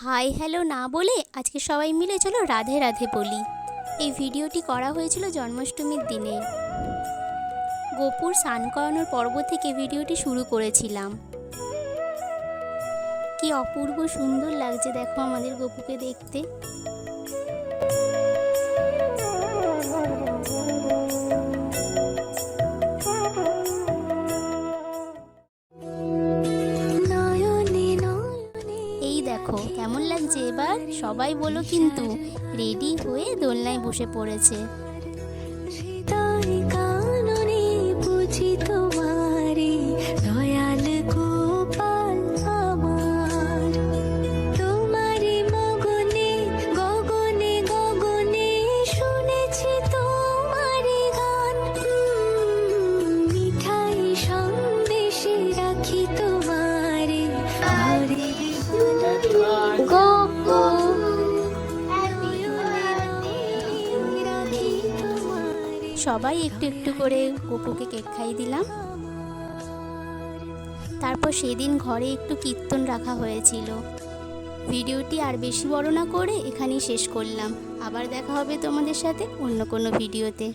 Hi hello না বলে আজকে সবাই মিলে চলো রাধে রাধে বলি। এই ভিডিওটি করা হয়েছিল জন্মাষ্টমীর দিনে। গোপুর স্নান করানোর পর্ব থেকে ভিডিওটি শুরু করেছিলাম। কি অপূর্ব সুন্দর লাগছে দেখো আমাদের গোপুকে দেখতে। দেখো কেমন লাগছে এবার, সবাই বলো কিন্তু। রেডি হয়ে দোলনায় বসে পড়েছে। সবাই একটু একটু করে গোপুকে কেক খাইয়ে দিলাম। তারপর সেদিন ঘরে একটু কীর্তন রাখা হয়েছিল। ভিডিওটি আর বেশি বড় না করে এখানেই শেষ করলাম। আবার দেখা হবে তোমাদের সাথে অন্য কোনো ভিডিওতে।